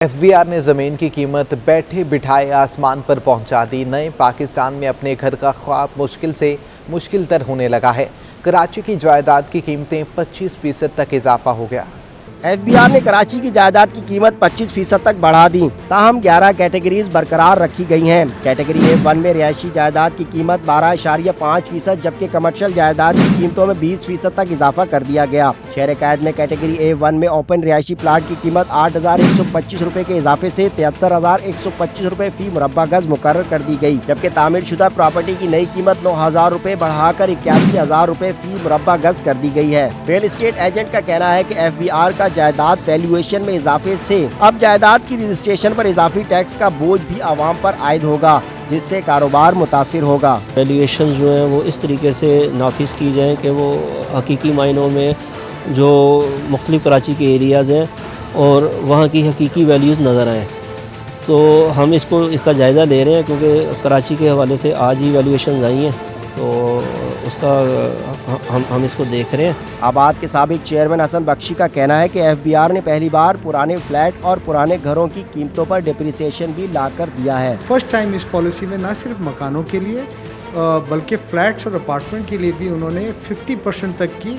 FBR نے زمین کی قیمت بیٹھے بٹھائے آسمان پر پہنچا دی۔ نئے پاکستان میں اپنے گھر کا خواب مشکل سے مشکل تر ہونے لگا ہے۔ کراچی کی جائیداد کی قیمتیں 25% تک اضافہ ہو گیا۔ FBR نے کراچی کی جائیداد کی قیمت 25% تک بڑھا دی، تاہم 11 کیٹیگریز برقرار رکھی گئی ہیں۔ کیٹیگری A1 میں رہائشی جائیداد کی قیمت 12.5%، جبکہ کمرشل جائیداد کی قیمتوں میں 20% تک اضافہ کر دیا گیا۔ شہر قائد میں کیٹیگری A1 میں اوپن رہائشی پلاٹ کی قیمت 8,125 روپے کے اضافے سے 73,125 روپے فی مربع گز مقرر کر دی گئی، جبکہ تعمیر شدہ پراپرٹی کی نئی قیمت 9,000 روپے بڑھا کر 81,000 روپے فی مربع گز کر دی گئی ہے۔ ریئل اسٹیٹ ایجنٹ کا کہنا ہے کہ FBR کا جائیداد ویلیویشن میں اضافے سے اب جائیداد کی رجسٹریشن پر اضافی ٹیکس کا بوجھ بھی عوام پر عائد ہوگا، جس سے کاروبار متاثر ہوگا۔ ویلیویشن جو ہیں وہ اس طریقے سے نافذ کی جائیں کہ وہ حقیقی معنوں میں جو مختلف کراچی کے ایریاز ہیں اور وہاں کی حقیقی ویلیوز نظر آئیں۔ تو ہم اس کا جائزہ لے رہے ہیں، کیونکہ کراچی کے حوالے سے آج ہی ویلیویشنز آئی ہیں، تو اس کا ہم اس کو دیکھ رہے ہیں۔ آباد کے سابق چیئرمین حسن بخشی کا کہنا ہے کہ FBR نے پہلی بار پرانے فلیٹ اور پرانے گھروں کی قیمتوں پر ڈپریسیشن بھی لا کر دیا ہے۔ فرسٹ ٹائم اس پالیسی میں نہ صرف مکانوں کے لیے بلکہ فلیٹس اور اپارٹمنٹ کے لیے بھی انہوں نے 50% تک کی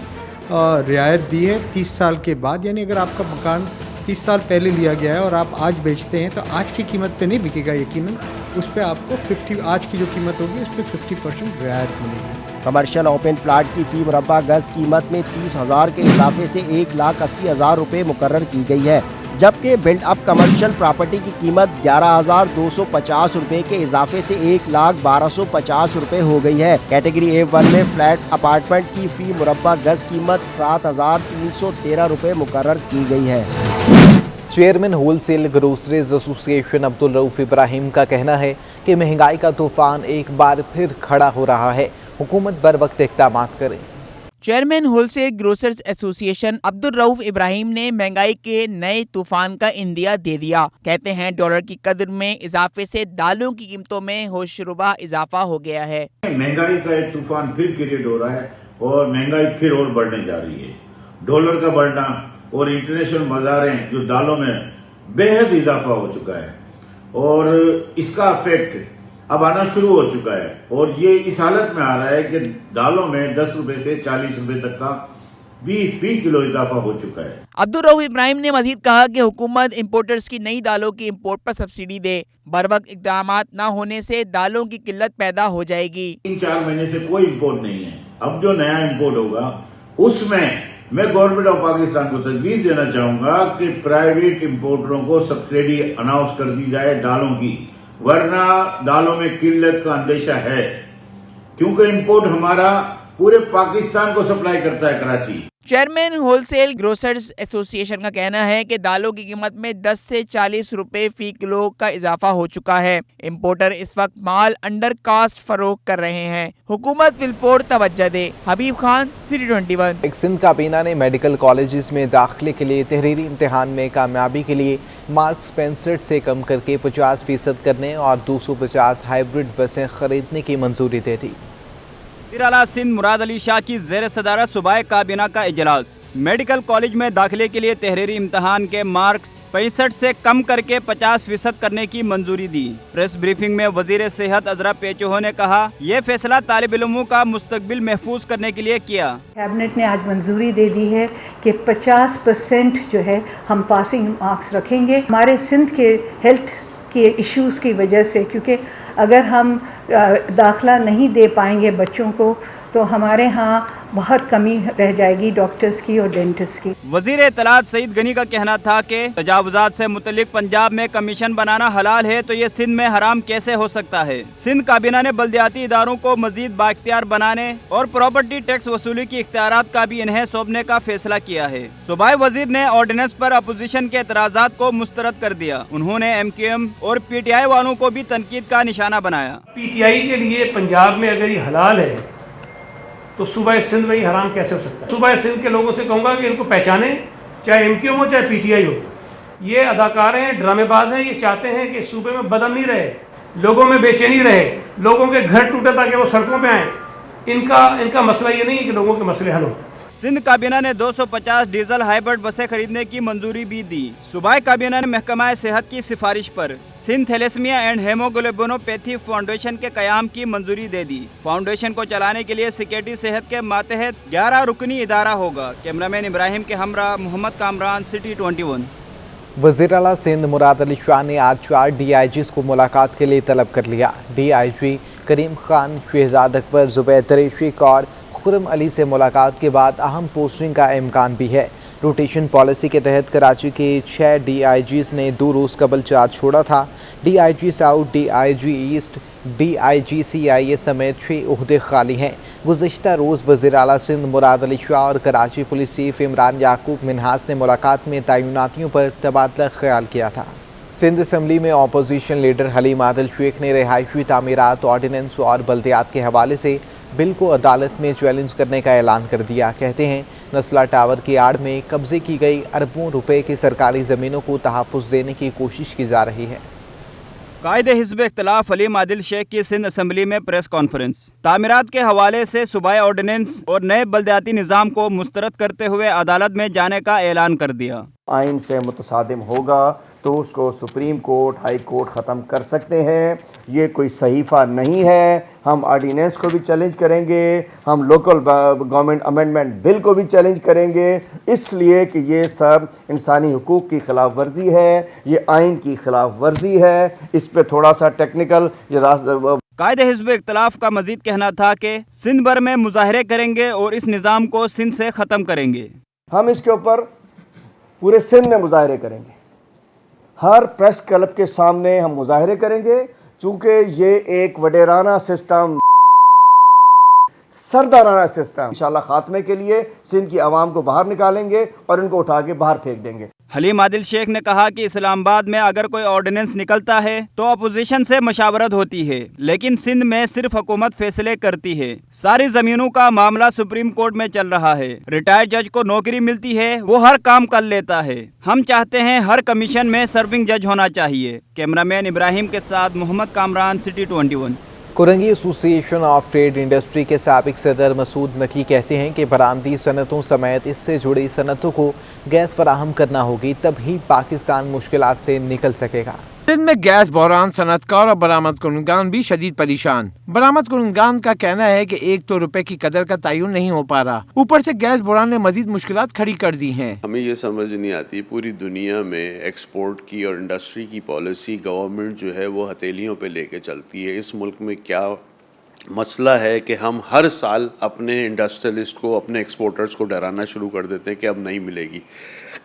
رعایت دی ہے 30 سال کے بعد۔ یعنی اگر آپ کا مکان 30 سال پہلے لیا گیا ہے اور آپ آج بیچتے ہیں تو آج کی قیمت پہ نہیں بکے گا، یقیناً اس پہ آپ کو آج کی جو قیمت ہوگی اس پہ 50% رعایت ملے گی۔ کمرشل اوپن پلاٹ کی فی مربع گز قیمت میں 30,000 کے اضافے سے 1,80,000 روپے مقرر کی گئی ہے، جبکہ بلڈ اپ کمرشل پراپرٹی کی قیمت 11,250 روپے کے اضافے سے 1,1250 روپے ہو گئی ہے۔ کیٹیگری A1 میں فلیٹ اپارٹمنٹ کی فی مربع گز قیمت 7,313 روپے مقرر کی گئی ہے۔ چیئرمین ہول سیل گروسریز ایسوسی ایشن عبدالرؤف ابراہیم کا کہنا ہے کہ مہنگائی کا طوفان ایک بار پھر کھڑا ہو رہا ہے، حکومت بر وقت اقدامات کرے۔ چیئرمین ہول سیل گروسرز ایسوسی ایشن عبدالرؤف ابراہیم نے مہنگائی کے نئے طوفان کا عندیہ دے دیا۔ کہتے ہیں ڈالر کی قدر میں اضافے سے دالوں کی قیمتوں میں ہوش ربا اضافہ ہو گیا ہے۔ مہنگائی کا ایک طوفان پھر کریٹ ہو رہا ہے اور مہنگائی پھر اور بڑھنے جا رہی ہے۔ ڈالر کا بڑھنا اور انٹرنیشنل بازاریں جو دالوں میں بے حد اضافہ ہو چکا ہے اور اس کا افیکٹ اب آنا شروع ہو چکا ہے، اور یہ اس حالت میں آ رہا ہے کہ دالوں میں 10 روپے سے 40 روپے تک کا بھی فی کلو اضافہ ہو چکا ہے۔ عبدالرؤف ابراہیم نے مزید کہا کہ حکومت امپورٹرز کی نئی دالوں کی امپورٹ پر سبسڈی دے، بر وقت اقدامات نہ ہونے سے دالوں کی قلت پیدا ہو جائے گی۔ 3-4 مہینے سے کوئی امپورٹ نہیں ہے، اب جو نیا امپورٹ ہوگا اس میں گورنمنٹ آف پاکستان کو تجویز دینا چاہوں گا کہ پرائیویٹ امپورٹروں کو سبسڈی اناؤنس کر دی جائے دالوں کی، ورنہ دالوں میں قلت کا اندیشہ ہے، کیونکہ امپورٹ ہمارا پورے پاکستان کو سپلائی کرتا ہے Karachi. Chairman wholesale grocers association کا کہنا ہے کہ دالوں کی قیمت میں 10 سے 40 روپے فی کلو کا اضافہ ہو چکا ہے۔ امپورٹر اس وقت مال انڈر کاسٹ فروخت کر رہے ہیں، حکومت بالفور توجہ دے۔ حبیب خان، City 21۔ سندھ کابینہ نے میڈیکل کالجز میں داخلے کے لیے تحریری امتحان میں کامیابی کے لیے مارکس 65 سے کم کر کے 50% کرنے اور 250 ہائیبرڈ بسیں خریدنے کی منظوری دے دی۔ وزیر اعلیٰ سندھ مراد علی شاہ کی زیر صدارت صوبائی کابینہ کا اجلاس۔ میڈیکل کالج میں داخلے کے لیے تحریری امتحان کے مارکس 65 سے کم کر کے 50% کرنے کی منظوری دی۔ پریس بریفنگ میں وزیر صحت عذرا پیچوہو نے کہا، یہ فیصلہ طالب علموں کا مستقبل محفوظ کرنے کے لیے کیا۔ کیبنٹ نے آج منظوری دے دی ہے کہ 50% جو ہے ہم پاسنگ مارکس رکھیں گے۔ ہمارے سندھ کے ہیلتھ کے ایشوز کی وجہ سے، کیونکہ اگر ہم داخلہ نہیں دے پائیں گے بچوں کو تو ہمارے ہاں بہت کمی رہ جائے گی ڈاکٹرز کی اور ڈینٹسٹ کی۔ وزیر اطلاعات سعید غنی کا کہنا تھا کہ تجاوزات سے متعلق پنجاب میں کمیشن بنانا حلال ہے تو یہ سندھ میں حرام کیسے ہو سکتا ہے۔ سندھ کابینہ نے بلدیاتی اداروں کو مزید بااختیار بنانے اور پراپرٹی ٹیکس وصولی کی اختیارات کا بھی انہیں سونپنے کا فیصلہ کیا ہے۔ صوبائی وزیر نے آرڈیننس پر اپوزیشن کے اعتراضات کو مسترد کر دیا۔ انہوں نے MQM اور PTI والوں کو بھی تنقید کا نشانہ بنایا۔ PTI کے لیے پنجاب میں اگر یہ حلال ہے تو صوبہ سندھ میں یہ حرام کیسے ہو سکتا ہے؟ صوبہ سندھ کے لوگوں سے کہوں گا کہ ان کو پہچانیں، چاہے MQM ہو چاہے PTI ہو۔ یہ اداکار ہیں، ڈرامے باز ہیں، یہ چاہتے ہیں کہ صوبے میں بدامن نہیں رہے، لوگوں میں بے چینی رہے، لوگوں کے گھر ٹوٹے تاکہ وہ سڑکوں پہ آئیں۔ ان کا مسئلہ یہ نہیں ہے کہ لوگوں کے مسئلے حل ہوں۔ सिंध काबीना ने 250 डीजल हाइब्रिड बसें खरीदने की मंजूरी भी दी। सूबाई काबीना ने महकमा सेहत की सिफारिश पर सिंध थैलेसीमिया एंड हेमोग्लोबिनोपैथी फाउंडेशन के कयाम की मंजूरी दे दी। फाउंडेशन को चलाने के लिए सिक्योरिटी सेहत के मातहत 11 रुकनी इदारा होगा। कैमरामैन इब्राहिम के हमरा मोहम्मद कामरान, सिटी 21। वज़ीर आला सिंध मुराद अली शाह ने आज 4 DIGs को मुलाकात के लिए तलब कर लिया। DIG करीम खान, शहजाद अकबर, ज़ुबैर कुरैशी और खुर्रम अली से मुलाकात के बाद अहम पोस्टिंग का इम्कान भी है। रोटेशन पॉलिसी के तहत कराची के 6 DIGs ने 2 रोज़ कबल चार्ज छोड़ा था। DIG south, DIG east, DIG CIA समेत 6 ओहदे खाली हैं। गुज़िश्ता रोज़ वज़ीर आला सिंध मुराद अली शाह और कराची पुलिस चीफ इमरान याकूब मिन्हास ने मुलाकात में तैनातियों पर तबादला ख्याल किया था। सिंध असम्बली में अपोजिशन लीडर हलीम आदिल शेख ने रिहायशी तामीरात, ऑर्डिनेंस और बल्दियात के हवाले से बिल को अदालत में चैलेंज करने का ऐलान कर दिया। कहते हैं नस्ला टावर की आड़ में कब्जे की गई अरबों रुपए की सरकारी ज़मीनों को तहफ़्फ़ुज़ देने की कोशिश की जा रही है। कायदे हिज़्ब इख्तिलाफ हलीम आदिल शेख की सिंध असम्बली में प्रेस कॉन्फ्रेंस। तामीरात के हवाले से सूबाई ऑर्डिनेंस और नए बल्दियाती निज़ाम को मुस्तरद करते हुए अदालत में जाने का ऐलान कर दिया। आइन से मुतसादिम होगा तो उसको सुप्रीम कोर्ट, हाई कोर्ट ख़त्म कर सकते हैं। ये कोई सहीफ़ा नहीं है। हम ऑर्डिनेंस को भी चैलेंज करेंगे, हम लोकल गवर्नमेंट अमेंडमेंट बिल को भी चैलेंज करेंगे, इसलिए कि ये सब इंसानी हुकूक की खिलाफ वर्जी है, ये आइन की खिलाफ वर्जी है। इस पे थोड़ा सा टेक्निकल कायदे हिज़्ब इख्तिलाफ का मजीद कहना था कि सिंध भर में मुजाहरे करेंगे और इस निज़ाम को सिंध से ख़त्म करेंगे। हम इसके ऊपर पूरे सिंध में मुजाहरे करेंगे, हर प्रेस क्लब के सामने हम मुजाहरे करेंगे, चूँकि ये एक वडेराना सिस्टम, सरदाराना सिस्टम इंशाल्लाह खात्मे के लिए सिंध की आवाम को बाहर निकालेंगे और इनको उठा के बाहर फेंक देंगे। हलीम आदिल शेख ने कहा कि इस्लामाबाद में अगर कोई ऑर्डिनेंस निकलता है तो अपोजिशन से मशावरत होती है, लेकिन सिंध में सिर्फ हुकूमत फैसले करती है। सारी जमीनों का मामला सुप्रीम कोर्ट में चल रहा है। रिटायर्ड जज को नौकरी मिलती है, वो हर काम कर लेता है। हम चाहते हैं हर कमीशन में सर्विंग जज होना चाहिए। कैमरामैन इब्राहिम के साथ Mohammad Kamran, city 21। Korangi association of trade industry के साबिक सदर मसूद नकी कहते हैं कि बरामदी सनतों समेत इससे जुड़ी सनतों को गैस फराहम करना होगी, तभी पाकिस्तान मुश्किलात से निकल सकेगा। सिंध में गैस बहरान, सनतकार और बरामद कुनगान भी शदीद परेशान। बरामद कुनगान का कहना है कि एक तो रुपए की कदर का तयन नहीं हो पा रहा, ऊपर से गैस बहरान ने मजीद मुश्किलात खड़ी कर दी हैं। हमें ये समझ नहीं आती पूरी दुनिया में एक्सपोर्ट की और इंडस्ट्री की पॉलिसी गवर्नमेंट जो है वो हथेलियों पे लेके चलती है। इस मुल्क में क्या मसला है कि हम हर साल अपने इंडस्ट्रियलिस्ट को, अपने एक्सपोर्टर्स को डराना शुरू कर देते हैं कि अब नहीं मिलेगी।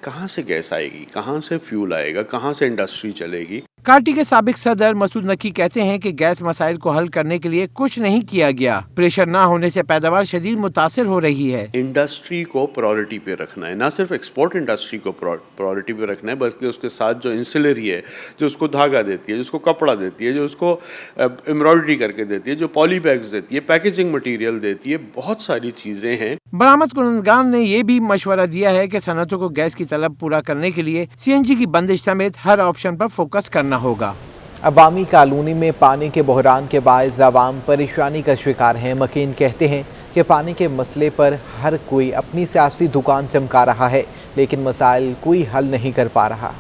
कहाँ से गैस आएगी, कहाँ से फ्यूल आएगा, कहाँ से इंडस्ट्री चलेगी। काटी के साबिक सदर मसूद नकी कहते हैं कि गैस मसाइल को हल करने के लिए कुछ नहीं किया गया। प्रेशर ना होने से पैदावार शदीद मुतासिर हो रही है। इंडस्ट्री को प्रायोरिटी पे रखना है, ना सिर्फ एक्सपोर्ट इंडस्ट्री को प्रायोरिटी पे रखना है, बल्कि उसके साथ जो इंसिलरी है, जो उसको धागा देती है, जो उसको कपड़ा देती है, जो उसको एम्ब्रॉयडरी करके देती है, जो पॉली बैग्स देती है, पैकेजिंग मटीरियल देती है, बहुत सारी चीज़ें हैं। बरामद कुनगान ने ये भी मशवरा दिया है कि सनतों को गैस की तलब पूरा करने के लिए CNG की बंदिश समेत हर ऑप्शन पर फोकस करना होगा। अवामी कॉलोनी में पानी के बहरान के बायस अवाम परेशानी का शिकार हैं। मकीन कहते हैं कि पानी के मसले पर हर कोई अपनी सियासी दुकान चमका रहा है, लेकिन मसाइल कोई हल नहीं कर पा रहा।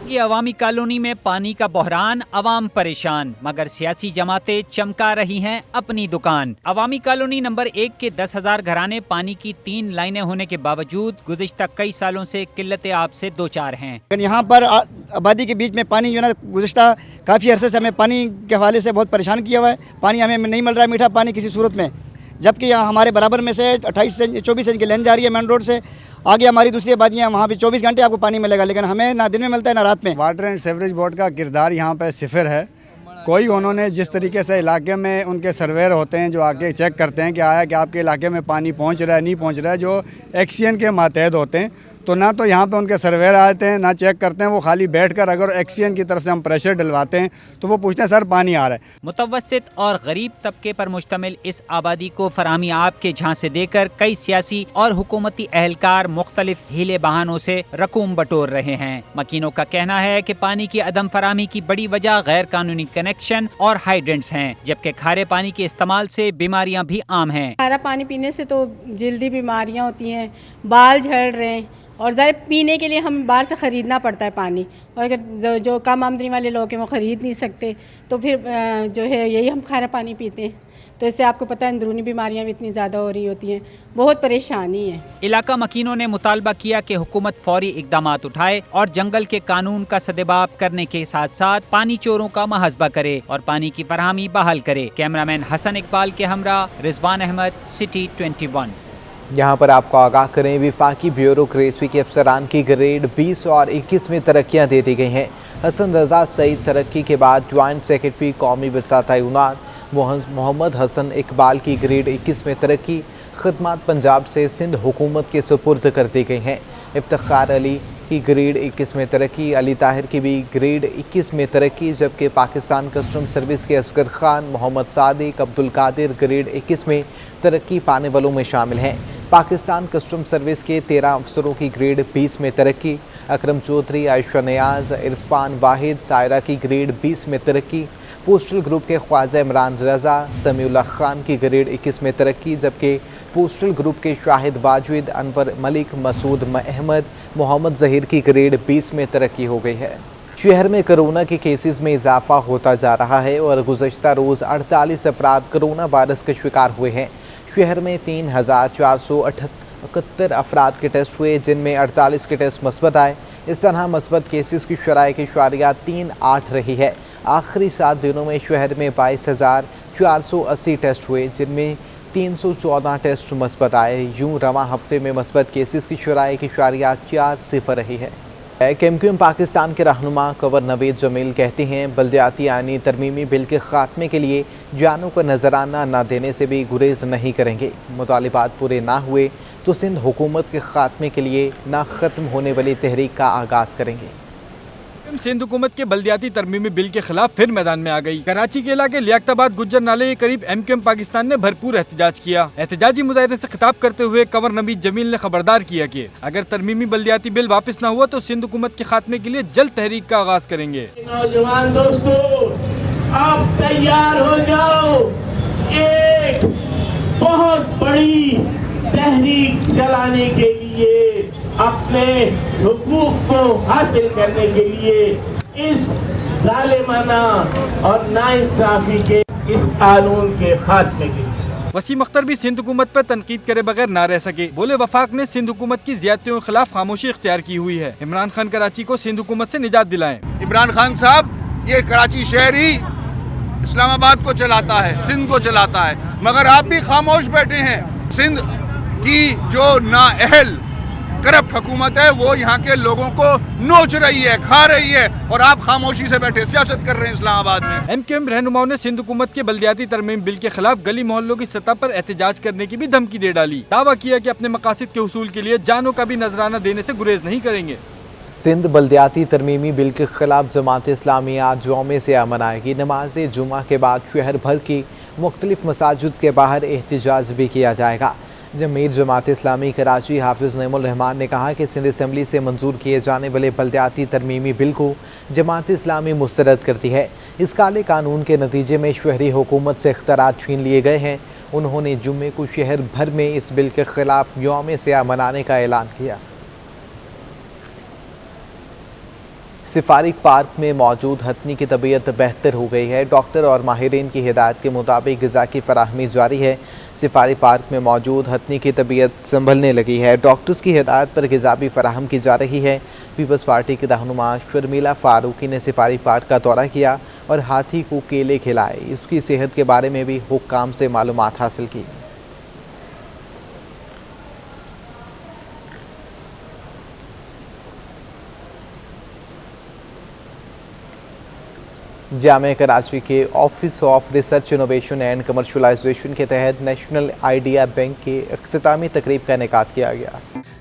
ये अवामी कॉलोनी में पानी का बहरान, अवाम परेशान, मगर सियासी जमातें चमका रही हैं अपनी दुकान। अवामी कॉलोनी नंबर 1 के 10,000 घराने पानी की 3 लाइनें होने के बावजूद गुज़िश्ता कई सालों से किल्लत आब से दो चार हैं। यहाँ पर आबादी के बीच में पानी जो है ना, गुज़िश्ता काफ़ी अरसे से हमें पानी के हवाले से बहुत परेशान किया हुआ है। पानी हमें नहीं मिल रहा है, मीठा पानी किसी सूरत में, जबकि यहाँ हमारे बराबर में से 24 इंच की लाइन जा रही है मेन रोड से। आगे हमारी दूसरी आबादियाँ, वहाँ भी 24 घंटे आपको पानी मिलेगा, लेकिन हमें ना दिन में मिलता है ना रात में। वाटर एंड सीवरेज बोर्ड का किरदार यहाँ पे सिफर है। कोई उन्होंने जिस तरीके से इलाके में उनके सर्वेयर होते हैं जो आके चेक करते हैं कि आया कि आपके इलाके में पानी पहुँच रहा है नहीं पहुँच रहा है, जो एक्सीएन के मातहत होते हैं, तो ना तो यहाँ पे उनके सर्वेयर आते हैं, ना चेक करते हैं। वो खाली बैठ कर अगर एक्सीएन की तरफ से हम प्रेशर डलवाते हैं तो वो पूछते हैं सर पानी आ रहा है। मुतवस्सित और गरीब तबके पर मुश्तमिल इस आबादी को फराहमी आब के झांसे देकर कई सियासी और हुकूमती अहलकार मुख्तलिफ हीले बहानों से रकूम बटोर रहे हैं। मकीनों का कहना है कि पानी की अदम फराहमी की बड़ी वजह गैर कानूनी कनेक्शन और हाइड्रेंट्स हैं, जबकि खारे पानी के इस्तेमाल से बीमारियां भी आम हैं। खारा पानी पीने से तो जल्दी बीमारियां होती हैं, बाल झड़ रहे हैं और ज़रा पीने के लिए हम बाहर से ख़रीदना पड़ता है पानी, और अगर जो कम आमदनी वाले लोग हैं वो ख़रीद नहीं सकते तो फिर जो है यही हम खारा पानी पीते हैं, तो इससे आपको पता है अंदरूनी बीमारियां भी इतनी ज़्यादा हो रही होती हैं, बहुत परेशानी है। इलाका मकीनों ने मुतालबा किया कि हुकूमत फौरी इक़दामात उठाए और जंगल के कानून का सदेबाब करने के साथ साथ पानी चोरों का मुहासबा करे और पानी की फराहमी बहाल करे। कैमरामैन हसन इकबाल के हमरा रिजवान अहमद, सिटी 21। यहाँ पर आपको आगाह करें, विफाकी ब्यूरोक्रेसी के अफसरान की ग्रेड 20 और 21 में तरक्कियाँ दे दी गई हैं। हसन रजा सईद तरक्की के बाद ज्वाइंट सेक्रेटरी कौमी विरसा तैनात मोहम्मद हसन इकबाल की ग्रेड 21 में तरक्की खिदमत पंजाब से सिंध हुकूमत के सुपुर्द कर दी गई हैं। इफ्तिखार अली की ग्रेड 21 में तरक्की, अली ताहिर की भी ग्रेड 21 में तरक्की, जबकि पाकिस्तान कस्टम सर्विस के असगर खान, मोहम्मद सादिक, अब्दुल कादिर ग्रेड 21 में तरक्की पाने वालों में शामिल हैं। पाकिस्तान कस्टम सर्विस के 13 अफसरों की ग्रेड 20 में तरक्की, अकरम चौधरी, आयशा नियाज, इरफान वाहिद, सायरा की ग्रेड 20 में तरक्की। पोस्टल ग्रुप के ख्वाजा इमरान रज़ा, समीउल्लाह खान की ग्रेड 21 में तरक्की, जबकि पोस्टल ग्रुप के शाहिद वाजिद, अनवर मलिक, मसूद अहमद, मोहम्मद ज़हीर की ग्रेड 20 में तरक्की हो गई है। शहर में कोरोना के केसेस में इजाफा होता जा रहा है और गुज़श्ता रोज़ 48 अफराद कोरोना वायरस के शिकार हुए हैं। शहर में 3471 अफराद के टेस्ट हुए, जिनमें 48 के टेस्ट मस्बत आए। इस तरह मस्बत केसेस की शरह की इशारिया 38 रही है। आखिरी 7 दिनों में शहर में 22,480 टेस्ट हुए, जिनमें 314 टेस्ट मस्बत आए। यूँ रवां हफ्ते में मस्बत केसेस की शरह की इशारिया 4 रही है। KMQM पाकिस्तान के रहनुमा कंवर नवीद जमील कहते हैं, बल्दियाती आईनी तरमीमी बिल के खात्मे के लिए जानों को नजराना न देने से भी गुरेज नहीं करेंगे। मुतालिबात पूरे ना हुए तो सिंध हुकूमत के खात्मे के लिए ना ख़त्म होने वाली तहरीक का आगाज़ करेंगे। सिंध हुकूमत के बल्दियाती तरमीमी बिल के खिलाफ फिर मैदान में आ गई। कराची के इलाके लियाकताबाद गुज्जर नाले के करीब MQM पाकिस्तान ने भरपूर एहतजाज किया। एहतजाजी मुजाहरे से खिताब करते हुए कंवर नवीद जमील ने खबरदार किया कि अगर तरमीमी बल्दियाती बिल वापस न हुआ तो सिंध हुकूमत के खात्मे के लिए जल्द तहरीक का आगाज करेंगे। नौजवान दोस्तों, आप तैयार हो जाओ, एक बहुत बड़ी तहरीक चलाने के लिए, अपने हुकूक को हासिल करने के लिए, इस जालिमाना और नाइंसाफी के इस कानून के खात्मे के लिए। वसीम अख्तर भी सिंध हुकूमत पर तनकीद करे बगैर ना रह सके। बोले वफाक ने सिंध हुकूमत की ज़्यादतियों के खिलाफ खामोशी इख्तियार की हुई है। इमरान खान कराची को सिंध हुकूमत से निजात दिलाएं। इमरान खान साहब, ये कराची शहर ही इस्लामाबाद को चलाता है, सिंध को चलाता है, मगर आप भी खामोश बैठे हैं। सिंध की जो नाअहल करप्ट हुकूमत है वो यहाँ के लोगों को नोच रही है, खा रही है, और आप खामोशी से बैठे सियासत कर रहे हैं इस्लामाबाद में। MQM रहनुमाओं ने सिंध हुकूमत के बल्दियाती तरमीम बिल के खिलाफ गली मोहल्लों की सतह पर एहतजाज करने की भी धमकी दे डाली। दावा किया कि अपने मकासद के हुसूल के लिए जानों का भी नजराना देने से गुरेज नहीं करेंगे। सिंध बल्दियाती तरमीमी बिल के खिलाफ जमात इस्लामी आज जुमे से मनाएगी। नमाज जुमा के बाद शहर भर की मुख्तलिफ मसाजिद के बाहर एहतजाज भी किया जाएगा। जमीर जमात इस्लामी कराची हाफिज़ नईमुल रहमान ने कहा कि सिंध असम्बली से मंजूर किए जाने वाले बल्दियाती तरमीमी बिल को जमात इस्लामी मुस्तरद करती है। इस काले कानून के नतीजे में शहरी हुकूमत से इख्तियारात छीन लिए गए हैं। उन्होंने जुम्मे को शहर भर में इस बिल के खिलाफ यौम सियाह मनाने का ऐलान किया। सिफारिक पार्क में मौजूद हथनी की तबीयत बेहतर हो गई है। डॉक्टर और माहिरीन की हिदायत के मुताबिक ग़िज़ा की फराहमी जारी है। सिफारी पार्क में मौजूद हथनी की तबीयत संभलने लगी है। डॉक्टर्स की हिदायत पर ग़िज़ा भी फराहम की जा रही है। पीपल्स पार्टी की रहनुमा शर्मिला फारूकी ने सिफारी पार्क का दौरा किया और हाथी को केले खिलाए। इसकी सेहत के बारे में भी हुक्काम से मालूमात हासिल की। जामिया कराची के office of research innovation and commercialisation के तहत नेशनल आइडिया बैंक के इख्तितामी तकरीब का इनेकाद किया गया।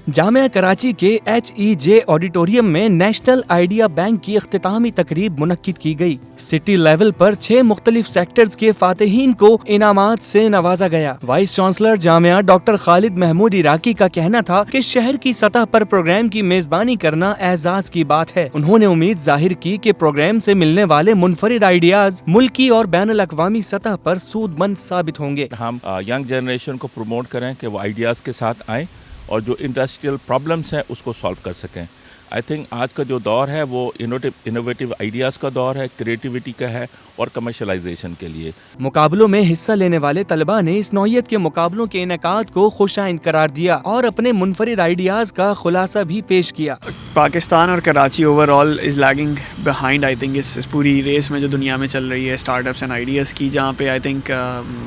जामिया कराची के HEJ ऑडिटोरियम में नेशनल आइडिया बैंक की इख्तितामी तकरीब मुनक्किद की गई। सिटी लेवल पर 6 मुख्तलिफ सेक्टर्स के फातिहीन को इनामात से नवाजा गया। Vice chancellor Jamia doctor Khalid Mahmood Iraqi का कहना था कि शहर की सतह पर प्रोग्राम की मेजबानी करना एजाज की बात है। उन्होंने उम्मीद जाहिर की कि प्रोग्राम से मिलने वाले मुनफरिद आइडियाज मुल्की और बैनुल अक़वामी सतह पर सूदमंद साबित होंगे। हम यंग जनरेशन को प्रमोट करें कि वो आइडियाज़ के साथ आएँ और जो इंडस्ट्रियल प्रॉब्लम्स हैं उसको सॉल्व कर सकें। आई थिंक आज का जो दौर है वो इनोवेटिव आइडियाज़ का दौर है, क्रिएटिविटी का है और कमर्शलाइजेशन के लिए। मुकाबलों में हिस्सा लेने वाले तलबा ने इस नौइयत के मुकाबलों के इनेकाद को खुशाइन करार दिया और अपने मुनफरिद आइडियाज़ का खुलासा भी पेश किया। पाकिस्तान और Karachi overall is lagging behind I think इस पूरी रेस में जो दुनिया में चल रही है स्टार्टअप्स एंड आइडियाज़ की, जहाँ पे I think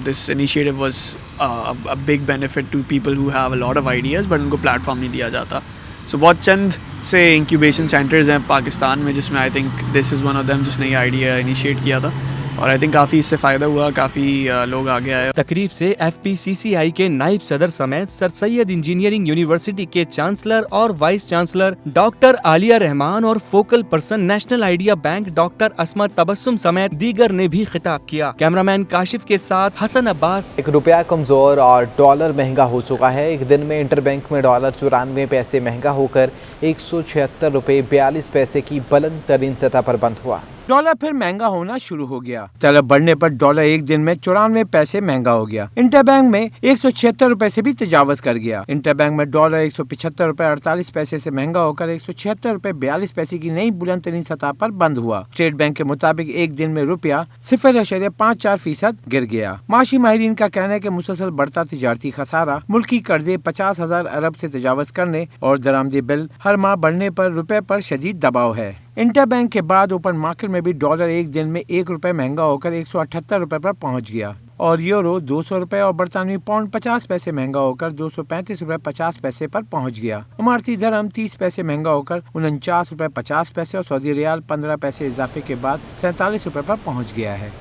this initiative was a big benefit to people who have a lot of ideas but उनको प्लेटफॉर्म नहीं दिया जाता। सो बहुत चंद से इंक्यूबेशन सेंटर्स हैं पाकिस्तान में जिसमें आई think this is one of them जिसने ये आइडिया इनिशिएट किया था और आई थिंक काफ़ी इससे फ़ायदा हुआ, काफ़ी लोग आगे आए। तकरीब से FPCCI के नायब सदर समेत सर सैयद इंजीनियरिंग यूनिवर्सिटी के चांसलर और vice chancellor doctor Alia Rehman और focal person national idea bank doctor Asmat Tabassum समेत दीगर ने भी खिताब किया। कैमरामैन काशिफ के साथ हसन अब्बास। एक रुपया कमजोर और डॉलर महंगा हो चुका है। एक दिन में इंटरबैंक में डॉलर 94 पैसे महंगा होकर 176 रुपये 42 पैसे की बुलंद तरीन सतह पर बंद हुआ। डॉलर फिर महंगा होना शुरू हो गया। तलब बढ़ने पर डॉलर एक दिन में 94 पैसे महंगा हो गया। इंटरबैंक में 176 रुपए से भी तजावज कर गया। इंटरबैंक में डॉलर 175 रुपए 48 पैसे से महंगा होकर 176 रुपए 42 पैसे की नई बुलंद तरीन सतह पर बंद हुआ। स्टेट बैंक के मुताबिक एक दिन में रुपया 0.54% गिर गया। माशी माहिरीन का कहना है कि मुसलसल बढ़ता तिजारती खसारा, मुल्की कर्जे 50,000 अरब से तजावज करने और दरामदी बिल हर माह बढ़ने पर रुपए पर शदीद दबाव है। इंटरबैंक के बाद ओपन मार्केट में भी डॉलर एक दिन में 1 रुपए महंगा होकर 178 रुपए पर पहुंच गया और यूरो 200 रुपए और बरतानवी पाउंड 50 पैसे महंगा होकर 235 रुपए 50 पैसे पर पहुंच गया। इमारती दरहम 30 पैसे महंगा होकर 49 रुपए 50 पैसे और सऊदी रियाल 15 पैसे इजाफे के बाद 47 रुपए पर पहुंच गया है।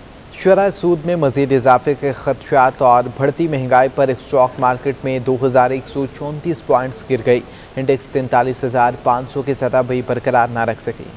शरह सूद में मजीद इजाफे के खदशात और बढ़ती महंगाई पर स्टॉक मार्केट में 2134 पॉइंट्स गिर गई। इंडेक्स 43,500 की सतह भी बरकरार न रख सकी।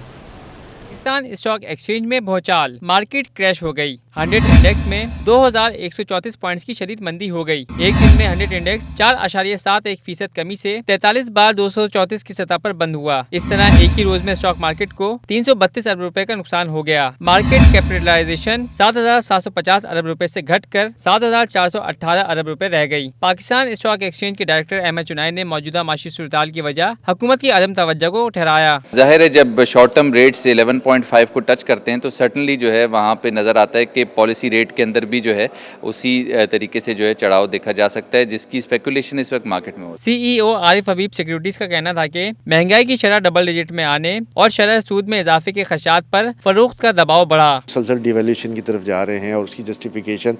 पाकिस्तान स्टॉक एक्सचेंज में भौचाल, मार्केट क्रैश हो गई। 100 इंडेक्स में 2134 पॉइंट्स की शदीद मंदी हो गई। एक दिन में 100 इंडेक्स 4.71% कमी से 43,234 की सतह पर बंद हुआ। इस तरह एक ही रोज में स्टॉक मार्केट को 332 अरब रुपए का नुकसान हो गया। मार्केट कैपिटलाइजेशन 7,750 अरब रुपए से घटकर 7,418 अरब रुपए रह गई। पाकिस्तान स्टॉक एक्सचेंज के डायरेक्टर अहमद चुनाई ने मौजूदा माशी सूरत की वजह हुकूमत की अदम तवज्जो को ठहराया। जाहिर है जब शॉर्ट टर्म रेट से 11.5 को टच करते हैं तो सर्टनली जो है वहाँ पे नज़र आता है कि पॉलिसी रेट के अंदर भी जो है उसी तरीके से जो है चढ़ाव देखा जा सकता है, जिसकी स्पेकुलेशन इस वक्त मार्केट में हो। CEO आरिफ हबीब सिक्योरिटीज का कहना था कि महंगाई की शरह डबल डिजिट में आने और शरह सूद में इजाफे के खदशात पर फरोख्त का दबाव बढ़ा। मुसलसल डिवैल्यूएशन की तरफ जा रहे हैं और उसकी जस्टिफिकेशन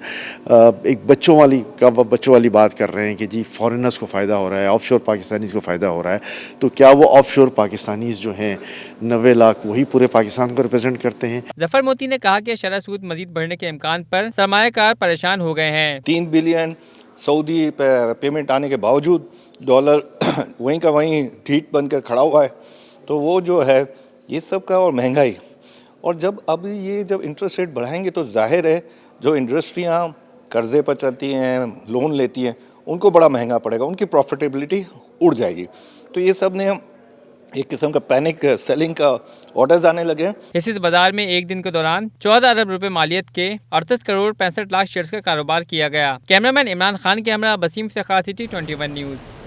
एक बच्चों वाली बात कर रहे हैं कि जी फॉरेनर्स को फ़ायदा हो रहा है, ऑफशोर पाकिस्तानीज़ को फ़ायदा हो रहा है। तो क्या वो ऑफशोर पाकिस्तानीज़ जो हैं 90 लाख वही पूरे पाकिस्तान को रिप्रेजेंट करते हैं? जफर मोती ने कहा कि शरह सूद मजीद बढ़ने के इम्कान पर सरमायाकार परेशान हो गए हैं। 3 बिलियन सऊदी पेमेंट आने के बावजूद डॉलर वहीं का वहीं ठीठ बनकर खड़ा हुआ है। तो वो जो है ये सब का और महंगाई, और जब अब ये जब इंटरेस्ट रेट बढ़ाएंगे तो जाहिर है जो इंडस्ट्रियाँ कर्जे पर चलती हैं, लोन लेती हैं, उनको बड़ा महंगा पड़ेगा, उनकी प्रॉफिटेबिलिटी उड़ जाएगी। तो ये सब ने एक किस्म का पैनिक सेलिंग का ऑर्डर्स आने लगे। इस बाजार में एक दिन के दौरान 14 अरब रुपए मालियत के 38 करोड़ 65 लाख शेयर्स का कारोबार किया गया। कैमरामैन इमरान खान के हमरा बसीम से खास सिटी 21 न्यूज़।